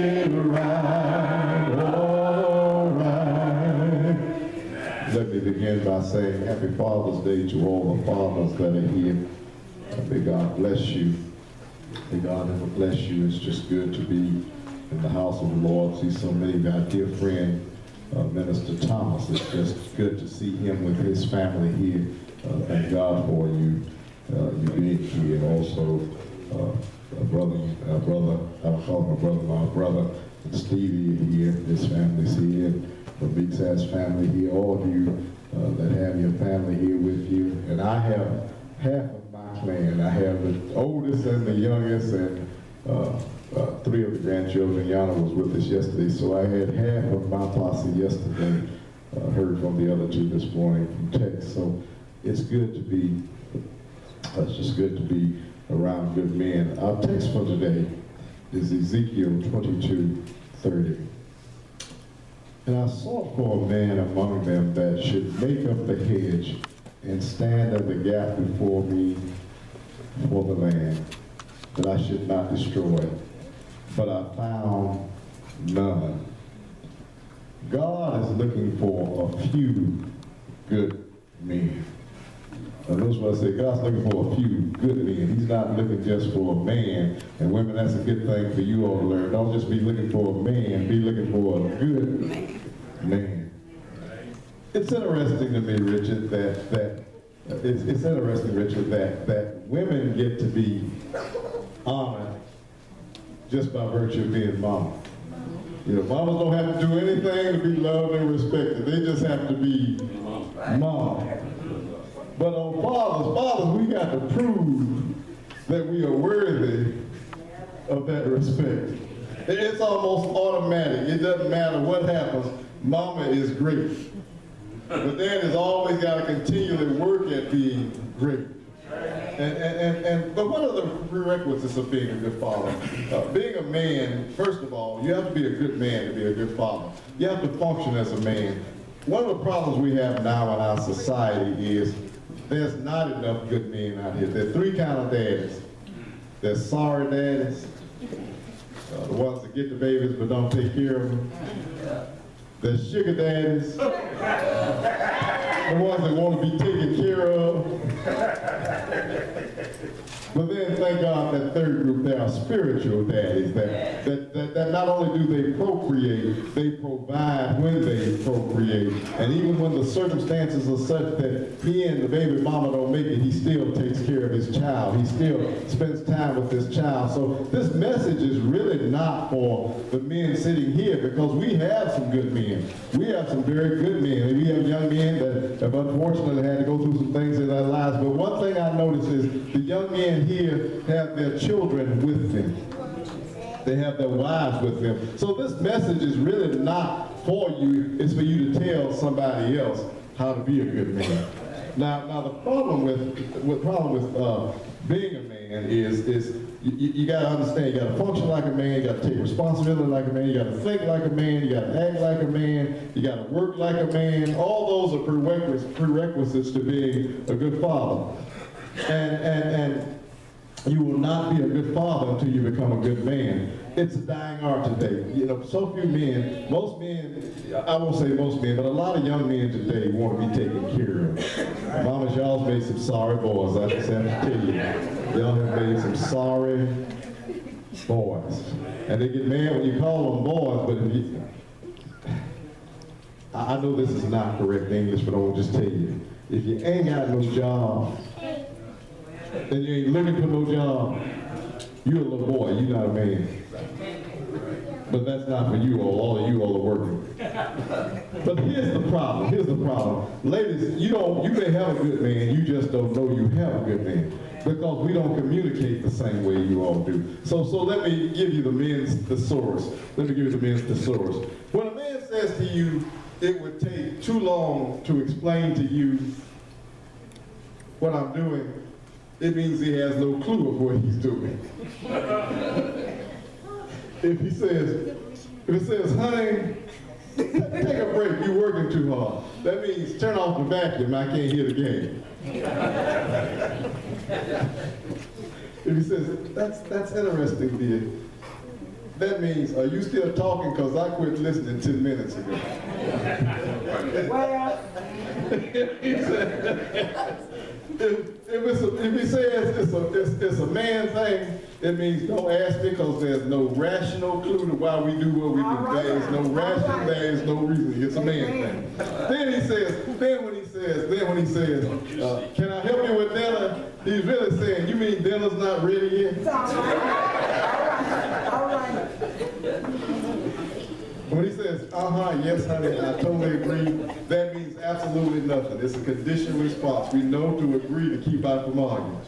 right, all right. Let me begin by saying Happy Father's Day to all the fathers that are here. May God bless you. May God ever bless you. It's just good to be in the house of the Lord. See so many of our dear friend, Minister Thomas. It's just good to see him with his family here. Thank God for you being here. And also, my brother Stevie here, his family's here, the Meeks has family here, all of you that have your family here with you. And I have half of my clan. I have the oldest and the youngest, and 3 of the grandchildren. Yana was with us yesterday, so I had half of my posse yesterday. Heard from the other 2 this morning from text. So it's good to be, it's just good to be around good men. Our text for today is Ezekiel 22:30. And I sought for a man among them that should make up the hedge and stand at the gap before me for the land, that I should not destroy it. But I found none. God is looking for a few good men. Now notice what I say, God's looking for a few good men. He's not looking just for a man. And women, that's a good thing for you all to learn. Don't just be looking for a man, be looking for a good man. It's interesting to me, Richard, that women get to be honored just by virtue of being mama. You know, mamas don't have to do anything to be loved and respected. They just have to be mama. But on fathers, we got to prove that we are worthy of that respect. It's almost automatic. It doesn't matter what happens. Mama is great. But dad has always got to continually work at being great. But what are the prerequisites of being a good father? Being a man, first of all, you have to be a good man to be a good father. You have to function as a man. One of the problems we have now in our society is there's not enough good men out here. There are 3 kinds of daddies. There's sorry daddies, the ones that get the babies but don't take care of them. There's sugar daddies, the ones that want to be taken care of. But then, thank God, that third group, there are spiritual daddies that not only do they procreate, they provide when they procreate. And even when the circumstances are such that he and the baby mama don't make it, he still takes care of his child. He still spends time with his child. So this message is really not for the men sitting here, because we have some good men. We have some very good men. We have young men that have unfortunately had to go through some things in their lives. But one thing I noticed is the young men here have their children with them. They have their wives with them. So this message is really not for you. It's for you to tell somebody else how to be a good man. Now the problem with being a man is you got to understand, you got to function like a man, you got to take responsibility like a man, you got to think like a man, you got to act like a man, you got to work like a man. All those are prerequisites to being a good father. And you will not be a good father until you become a good man. It's a dying art today. You know, so few men, most men, I won't say most men, but a lot of young men today want to be taken care of. Mamas, y'all made some sorry boys, I just have to tell you. Y'all have made some sorry boys. And they get mad when you call them boys, but if you, I know this is not correct English, but I will just tell you. If you ain't got no job, and you ain't looking for no job, you're a little boy, you're not a man. But that's not for you all of you all are working. But here's the problem, Ladies, you may have a good man, you just don't know you have a good man. Because we don't communicate the same way you all do. So let me give you the men's thesaurus. When a man says to you, it would take too long to explain to you what I'm doing, it means he has no clue of what he's doing. If he says, honey, take a break, you're working too hard. That means turn off the vacuum, I can't hear the game. If he says, that's interesting, dear. That means, are you still talking? Because I quit listening 10 minutes ago. Well, if he says it's a man thing, it means don't ask me because there's no rational clue to why we do what we do. There is no rational, there is no reason. It's a man thing. Then when he says, can I help you with dinner? He's really saying, you mean dinner's not ready yet? it's all right. All right. When he says, yes, honey, I totally agree, that means absolutely nothing. It's a conditional response. We know to agree to keep out from arguing.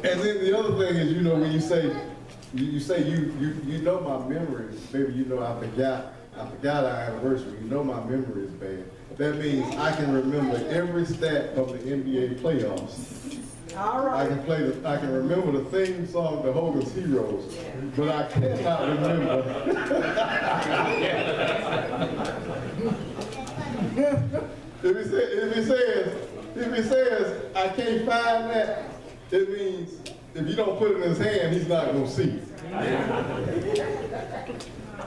And then the other thing is, you know, when you say you know my memory, maybe you know I forgot our anniversary, you know my memory is bad. That means I can remember every stat of the NBA playoffs. All right. I can remember the theme song, The Hogan's Heroes, but I cannot remember. If he says I can't find that, it means if you don't put it in his hand, he's not going to see it.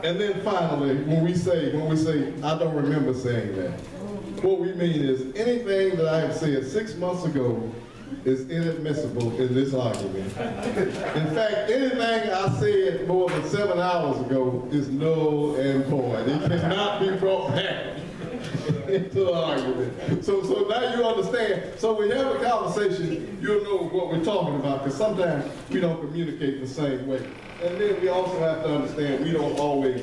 And then finally, when we say I don't remember saying that, what we mean is anything that I have said 6 months ago is inadmissible in this argument. In fact, anything I said more than 7 hours ago is null and void. It cannot be brought back into the argument. So now you understand. So when you have a conversation, you'll know what we're talking about, because sometimes we don't communicate the same way. And then we also have to understand we don't always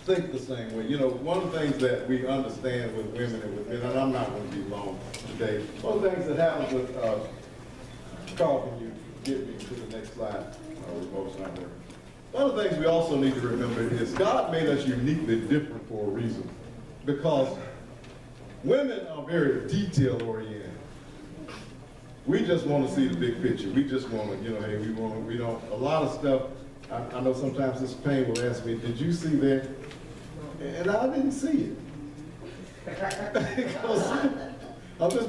think the same way. You know, one of the things that we understand with women and with men, and I'm not going to be long today, one of the things that happens with, Carl, can you get me to the next slide? Remote's not there. One of the things we also need to remember is God made us uniquely different for a reason. Because women are very detail oriented. We just want to see the big picture. We just want to, you know, hey, we don't, a lot of stuff, I know sometimes this pain will ask me, did you see that? And I didn't see it.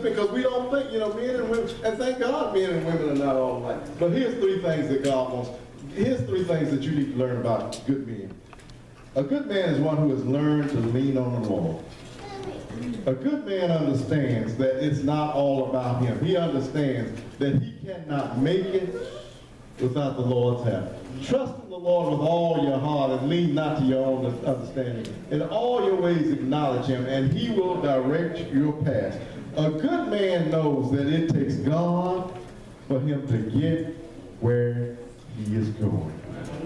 because we don't think, you know, men and women, and thank God men and women are not all alike. But here's three things that God wants. Here's three things that you need to learn about good men. A good man is one who has learned to lean on the Lord. A good man understands that it's not all about him. He understands that he cannot make it without the Lord's help. Trust in the Lord with all your heart and lean not to your own understanding. In all your ways acknowledge him, and he will direct your path. A good man knows that it takes God for him to get where he is going.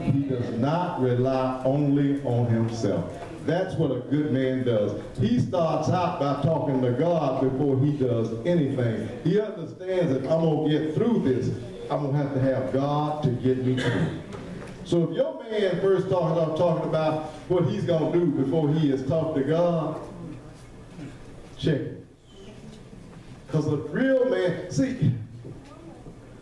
He does not rely only on himself. That's what a good man does. He starts out by talking to God before he does anything. He understands that I'm going to get through this. I'm going to have God to get me through. So if your man first starts talking about what he's going to do before he has talked to God, check it. Because a real man, see,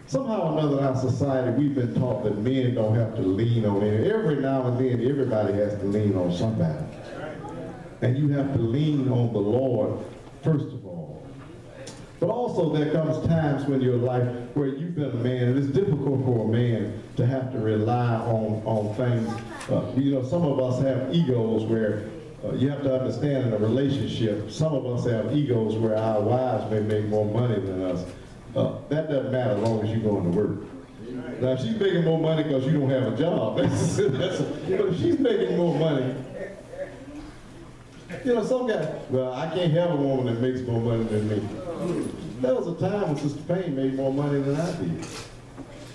somehow or another in our society, we've been taught that men don't have to lean on it. Every now and then, everybody has to lean on somebody. And you have to lean on the Lord, first of all. But also there comes times when your life where you've been a man, and it's difficult for a man to have to rely on things. You know, some of us have egos where you have to understand in a relationship, some of us have egos where our wives may make more money than us. That doesn't matter as long as you're going to work. Now, if she's making more money because you don't have a job, but if she's making more money, you know, some guy, well, I can't have a woman that makes more money than me. There was a time when Sister Payne made more money than I did.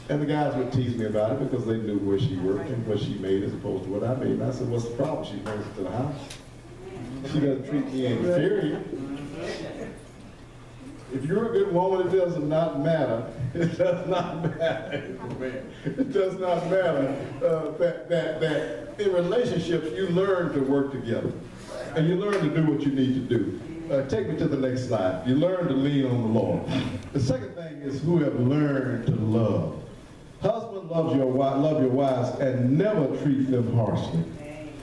And the guys would tease me about it because they knew where she worked and what she made as opposed to what I made. And I said, what's the problem? She brings it to the house. She doesn't treat me inferior. If you're a good woman, it does not matter. It does not matter. It does not matter that in relationships you learn to work together. And you learn to do what you need to do. Take me to the next slide. You learn to lean on the Lord. The second thing is who have learned to love. Husbands, love your wives and never treat them harshly.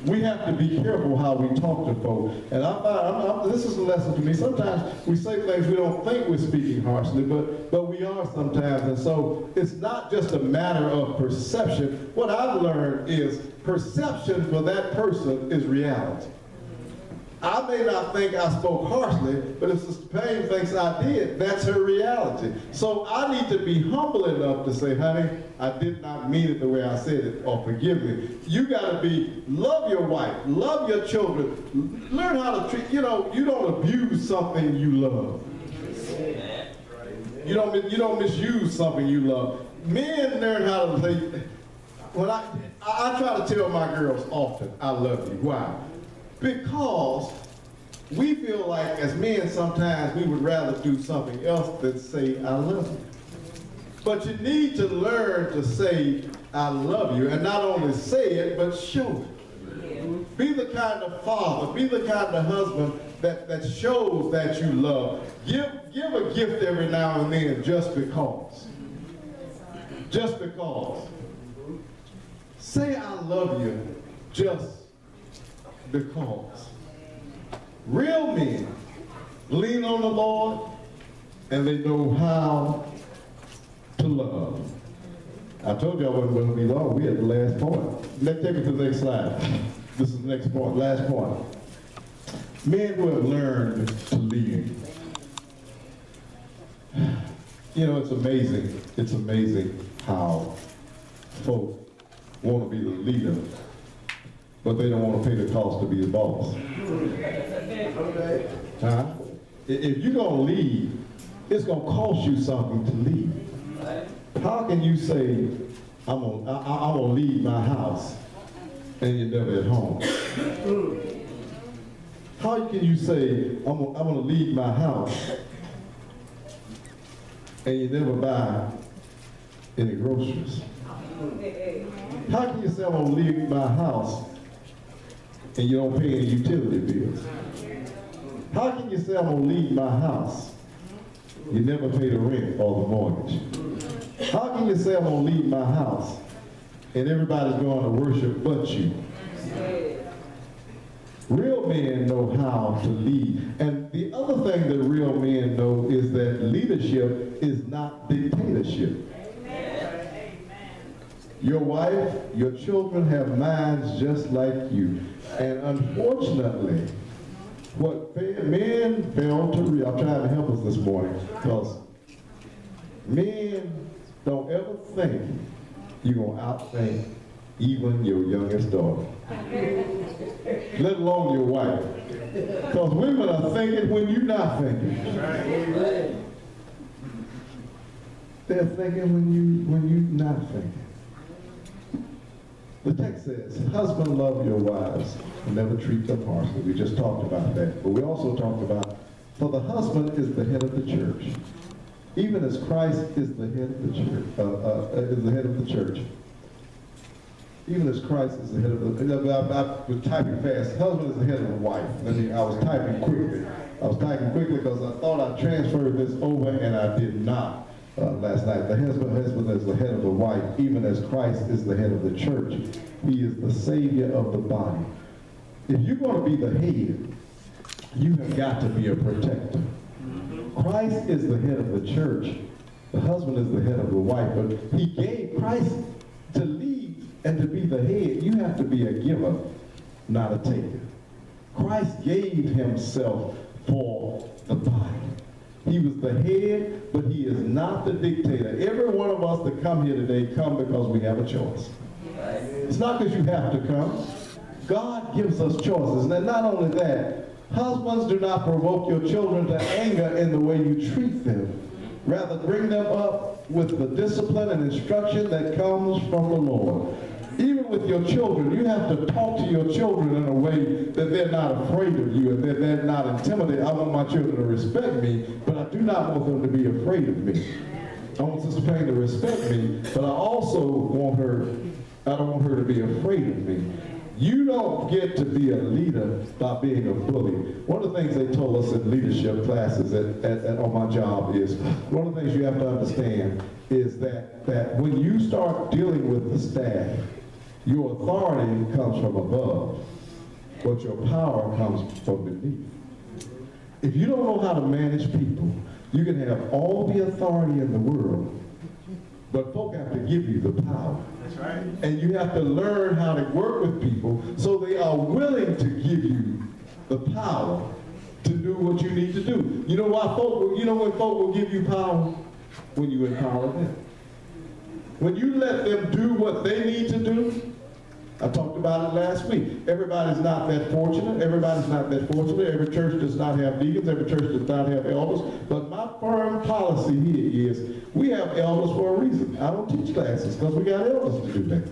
We have to be careful how we talk to folks. And this is a lesson to me. Sometimes we say things we don't think we're speaking harshly, but we are sometimes. And so it's not just a matter of perception. What I've learned is perception for that person is reality. I may not think I spoke harshly, but if Sister Payne thinks I did, that's her reality. So I need to be humble enough to say, honey, I did not mean it the way I said it, or forgive me. You got to love your wife, love your children, learn how to treat, you don't abuse something you love. You don't misuse something you love. Men learn how to say, when I try to tell my girls often, I love you. Why? Because we feel like as men sometimes we would rather do something else than say I love you. But you need to learn to say I love you, and not only say it, but show it. Be the kind of father, be the kind of husband that shows that you love. Give a gift every now and then just because. Just because. Say I love you just because. Real men lean on the Lord and they know how to love. I told you I wasn't going to be long. We're at the last point. Let's take it to the next slide. This is the next point, last point. Men who have learned to lead. You know, it's amazing. It's amazing how folk want to be the leader, but they don't want to pay the cost to be the boss. Huh? If you're going to lead, it's going to cost you something to lead. How can you say, I'm gonna leave my house and you're never at home? How can you say, I'm gonna leave my house and you never buy any groceries? How can you say, I'm gonna leave my house and you don't pay any utility bills? How can you say, I'm gonna leave my house, you never pay the rent or the mortgage? How can you say I'm going to leave my house and everybody's going to worship but you? Real men know how to lead. And the other thing that real men know is that leadership is not dictatorship. Your wife, your children have minds just like you. And unfortunately, what men fail to realize, I'm trying to help us this morning, because men don't ever think you're going to outthink even your youngest daughter, let alone your wife. Because women are thinking when you're not thinking. They're thinking when you're not thinking. The text says, husband, love your wives and never treat them harshly. We just talked about that. But we also talked about, for the husband is the head of the church, even as Christ is the head of the church, is the head of the church. Even as Christ is the head of the, I was typing fast. Husband is the head of the wife. I was typing quickly. I was typing quickly because I thought I transferred this over and I did not last night. The husband is the head of the wife, even as Christ is the head of the church. He is the Savior of the body. If you're going to be the head, you have got to be a protector. Christ is the head of the church. The husband is the head of the wife. But he gave Christ to lead and to be the head. You have to be a giver, not a taker. Christ gave himself for the body. He was the head, but he is not the dictator. Every one of us that come here today come because we have a choice. It's not because you have to come. God gives us choices. And not only that, husbands, do not provoke your children to anger in the way you treat them. Rather, bring them up with the discipline and instruction that comes from the Lord. Even with your children, you have to talk to your children in a way that they're not afraid of you and that they're not intimidated. I want my children to respect me, but I do not want them to be afraid of me. I want Sister Payne to respect me, but I also want her, I don't want her to be afraid of me. You don't get to be a leader by being a bully. One of the things they told us in leadership classes on my job is, one of the things you have to understand is that when you start dealing with the staff, Your authority comes from above, but your power comes from beneath. If you don't know how to manage people, you can have all the authority in the world, but folk have to give you the power. That's right. And you have to learn how to work with people so they are willing to give you the power to do what you need to do. You know why when folk will give you power? When you empower them. When you let them do what they need to do. I talked about it last week. Everybody's not that fortunate. Everybody's not that fortunate. Every church does not have deacons. Every church does not have elders. But my firm policy here is we have elders for a reason. I don't teach classes because we got elders to do that.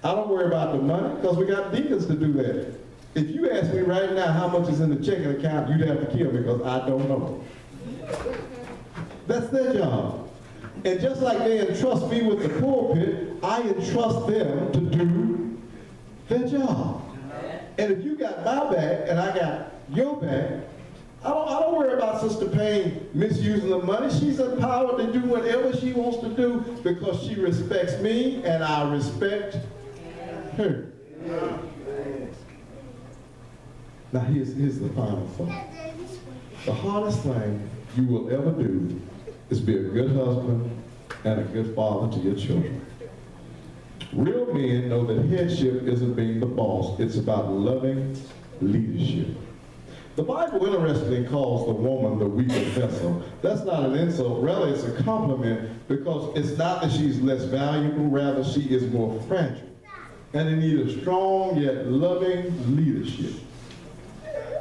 I don't worry about the money because we got deacons to do that. If you ask me right now how much is in the checking account, you'd have to kill me because I don't know. That's their job. And just like they entrust me with the pulpit, I entrust them to do their job. And if you got my back and I got your back, I don't worry about Sister Payne misusing the money. She's empowered to do whatever she wants to do because she respects me and I respect her. Now here's the final thought. The hardest thing you will ever do is be a good husband and a good father to your children. Real men know that headship isn't being the boss, it's about loving leadership. The Bible, interestingly, calls the woman the weaker vessel. That's not an insult, rather it's a compliment because it's not that she's less valuable, rather she is more fragile. And they need a strong yet loving leadership.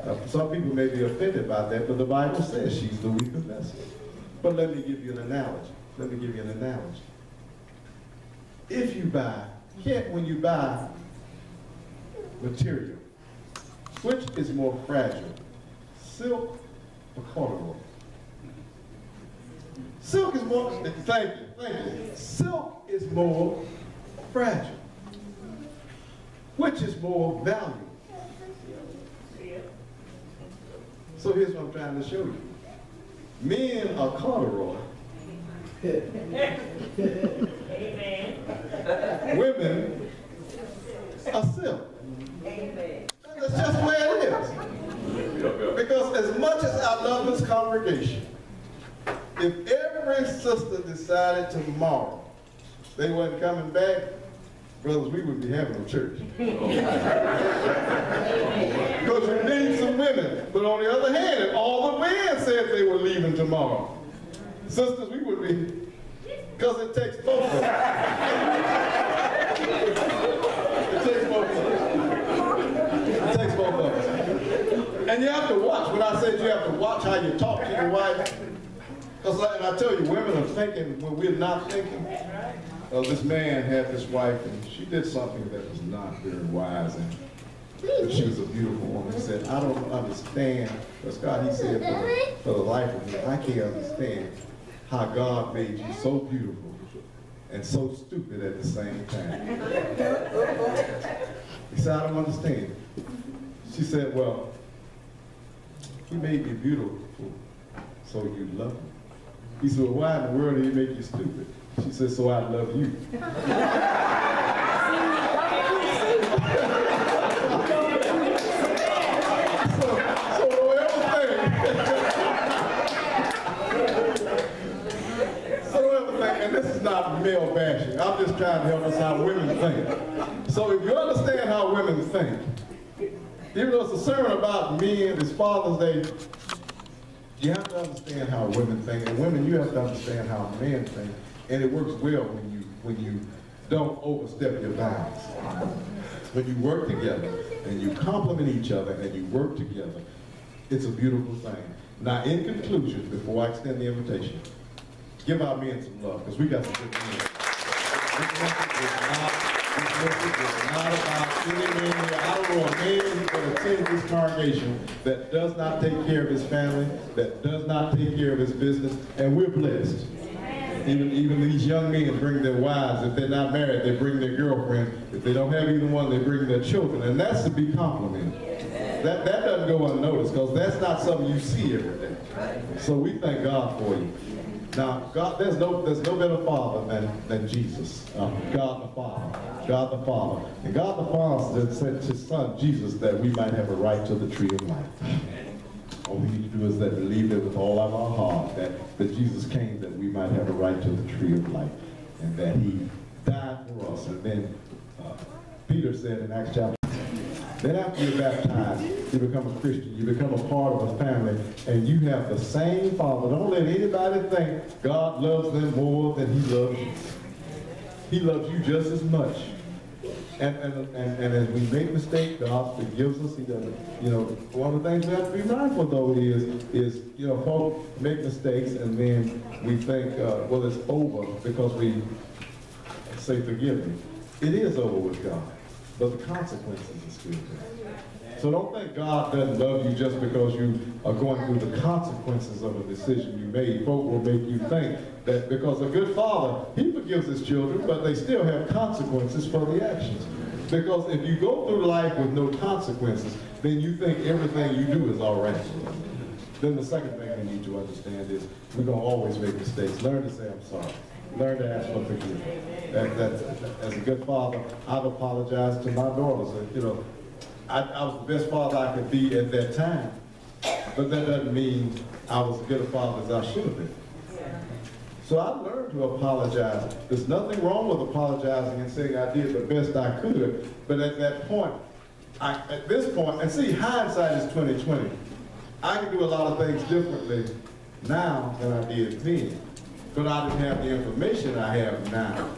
Now, some people may be offended by that, but the Bible says she's the weaker vessel. But let me give you an analogy. If you buy, when you buy material, which is more fragile, silk or corduroy? Silk is more, thank you. Silk is more fragile. Which is more valuable? So here's what I'm trying to show you. Men are corduroy. Amen. Women are silk. Amen. That's just the way it is. Because as much as I love this congregation, if every sister decided tomorrow they wasn't coming back, brothers, we wouldn't be having a church. Because you need some women. But on the other hand, if all the men said they were leaving tomorrow, sisters, we would be, because it takes both of us. It takes both of us. It takes both of us. And you have to watch. When I said you have to watch how you talk to your wife, because and I tell you, women are thinking when we're not thinking. This man had this wife, and she did something that was not very wise, and she was a beautiful woman. He said, I don't understand, because God, he said, for the life of me, I can't understand how God made you so beautiful and so stupid at the same time. He said, I don't understand. She said, well, he made me beautiful, so you love him. He said, well, why in the world did he make you stupid? She said, so I love you. And this is not male bashing. I'm just trying to help us how women think. So if you understand how women think, even though it's a sermon about men, it's Father's Day, you have to understand how women think. And women, you have to understand how men think. And it works well when you don't overstep your bounds. When you work together and you complement each other and you work together, it's a beautiful thing. Now, in conclusion, before I extend the invitation, give our men some love, because we got some good men. This message is not about any man. I don't know a man who can attend this congregation that does not take care of his family, that does not take care of his business, and we're blessed. Even these young men bring their wives. If they're not married, they bring their girlfriend. If they don't have either one, they bring their children. And that's to be complimented. That doesn't go unnoticed, because that's not something you see every day. So we thank God for you. Now, God, there's no better father than Jesus, God the Father. God the Father. And God the Father sent his son, Jesus, that we might have a right to the tree of life. All we need to do is that believe it with all of our heart, that Jesus came that we might have a right to the tree of life, and that he died for us. And then Peter said in Acts chapter, then after you're baptized, you become a Christian, you become a part of a family, and you have the same Father. Don't let anybody think God loves them more than he loves you. He loves you just as much. And as we make mistakes, God forgives us. He doesn't, one of the things we have to be mindful though is folks make mistakes and then we think, well, it's over because we say forgive me. It is over with God, but the consequences are still there. So don't think God doesn't love you just because you are going through the consequences of a decision you made. Folk will make you think that because a good father, he forgives his children, but they still have consequences for the actions. Because if you go through life with no consequences, then you think everything you do is all right. Then the second thing we need to understand is we're going to always make mistakes. Learn to say, I'm sorry. Learn to ask for forgiveness. As a good father, I've apologized to my daughters. I was the best father I could be at that time, but that doesn't mean I was as good a father as I should have been. So I learned to apologize. There's nothing wrong with apologizing and saying I did the best I could, but at that point, at this point, and see, hindsight is 20/20. I can do a lot of things differently now than I did then, but I didn't have the information I have now.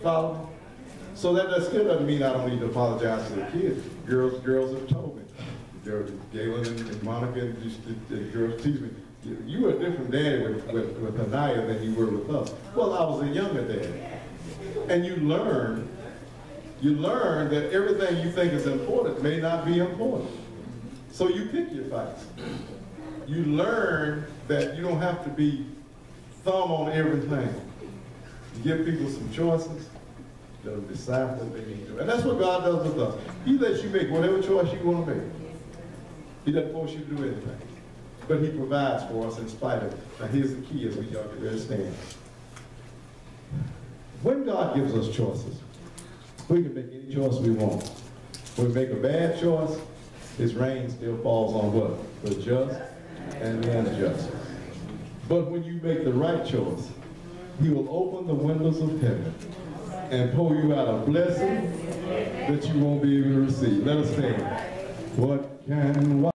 Follow me? So that still doesn't mean I don't need to apologize to the kids. Girls have told me. Galen and Monica and the girls teach me, you were a different daddy with Anaya than you were with us. Well, I was a younger daddy. And you learn that everything you think is important may not be important. So you pick your fights. You learn that you don't have to be thumb on everything. You give people some choices. They'll decide what they need to do. And that's what God does with us. He lets you make whatever choice you want to make. He doesn't force you to do anything. But he provides for us in spite of it. Now here's the key as we get ready to stand. When God gives us choices, we can make any choice we want. When we make a bad choice, his rain still falls on what? The just and the unjust. But when you make the right choice, he will open the windows of heaven and pour you out a blessing that you won't be able to receive. Let us stand. What can